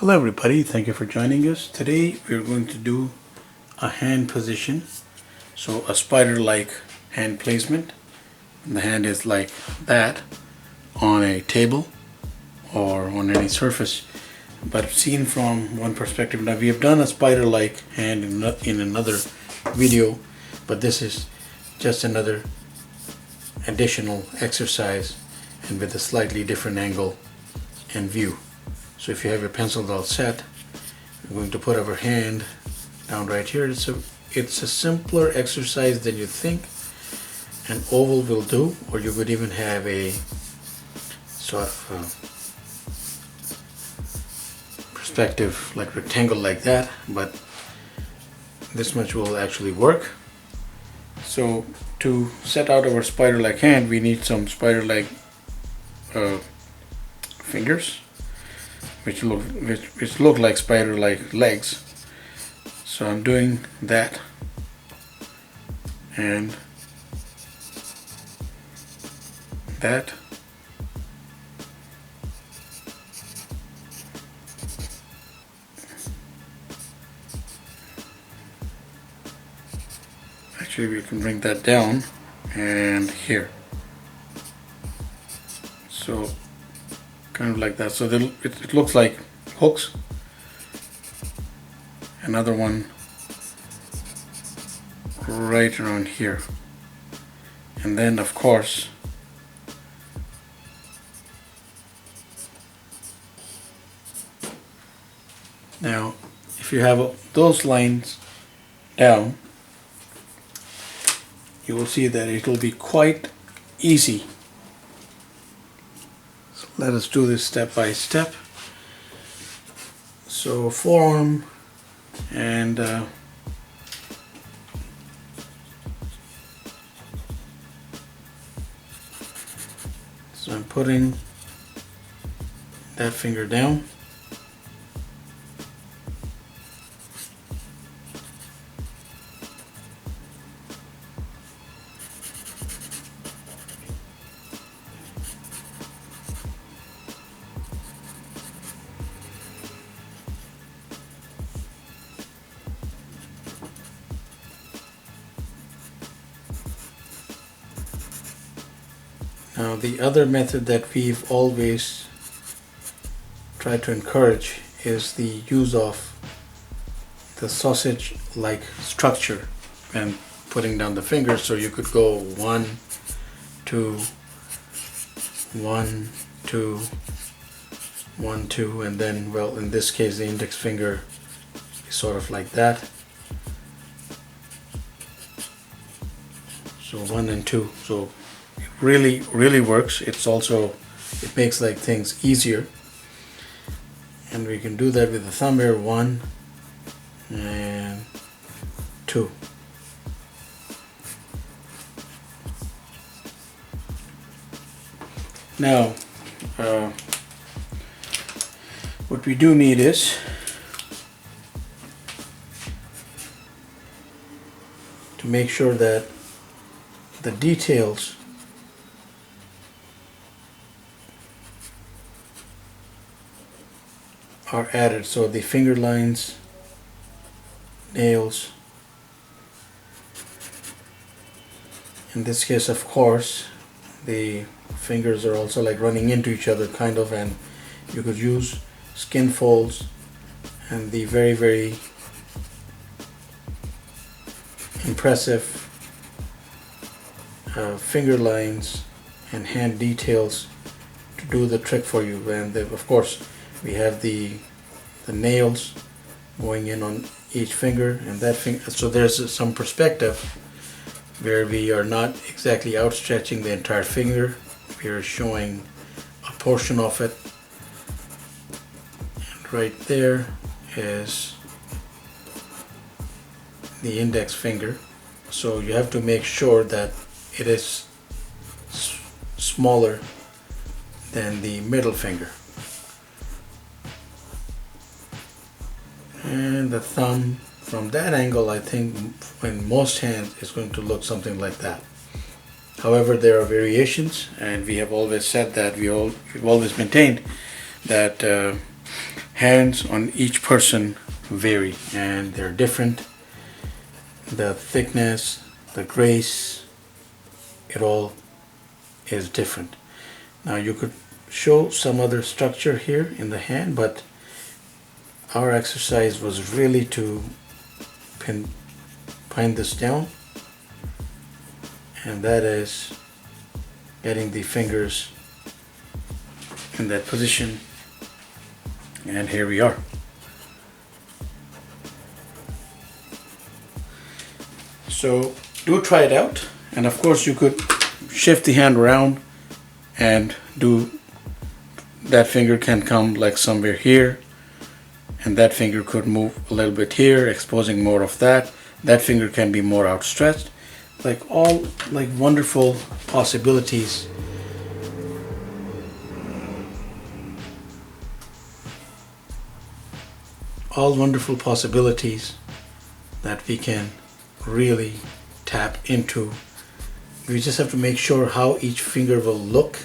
Hello everybody, thank you for joining us. Today we're going to do a hand position. So a spider-like hand placement. And the hand is like that on a table or on any surface, but seen from one perspective. Now we have done a spider-like hand in another video, but this is just another additional exercise and with a slightly different angle and view. So if you have your pencils all set, we're going to put our hand down right here. It's a simpler exercise than you think. An oval will do, or you could even have a sort of perspective like rectangle like that, but this much will actually work. So to set out our spider-like hand, we need some spider-like fingers, which look like spider-like legs. So I'm doing that, and that. Actually, we can bring that down and here. So kind of like that. So it looks like hooks. Another one right around here. And then of course now if you have those lines down, you will see that it will be quite easy. So let us do this step by step. So forearm, and so I'm putting that finger down. Now the other method that we've always tried to encourage is the use of the sausage-like structure and putting down the fingers. So you could go 1, 2, 1, 2, 1, 2, and then, well, in this case the index finger is sort of like that. So 1 and 2. So really works. It makes like things easier, and we can do that with the thumb here. 1 and 2. Now what we do need is to make sure that the details are added. So the finger lines, nails. In this case, of course, the fingers are also like running into each other kind of, and you could use skin folds and the very impressive finger lines and hand details to do the trick for you. And then, of course, we have the nails going in on each finger and that finger, so there's some perspective where we are not exactly outstretching the entire finger. We are showing a portion of it, and right there is the index finger. So you have to make sure that it is smaller than the middle finger. And the thumb, from that angle, I think in most hands is going to look something like that. However, there are variations, and we have always said that we've always maintained that hands on each person vary, and they're different. The thickness, the grace, it all is different. Now you could show some other structure here in the hand, but our exercise was really to pin this down, and that is getting the fingers in that position, and here we are. So do try it out, and of course you could shift the hand around and do that finger can come like somewhere here, and that finger could move a little bit here, exposing more of that. That finger can be more outstretched, like all like wonderful possibilities. All wonderful possibilities that we can really tap into. We just have to make sure how each finger will look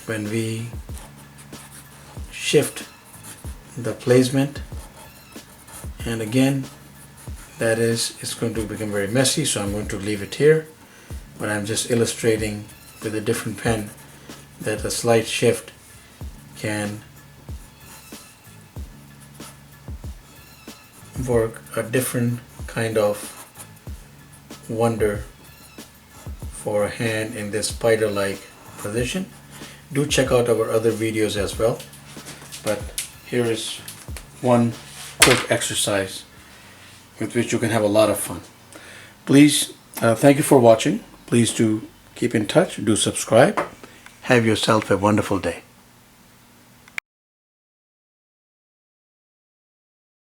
when we shift the placement. And again, that is, it's going to become very messy, so I'm going to leave it here, but I'm just illustrating with a different pen that a slight shift can work a different kind of wonder for a hand in this spider-like position. Do check out our other videos as well, but here is one quick exercise with which you can have a lot of fun. Please, thank you for watching. Please do keep in touch, do subscribe. Have yourself a wonderful day.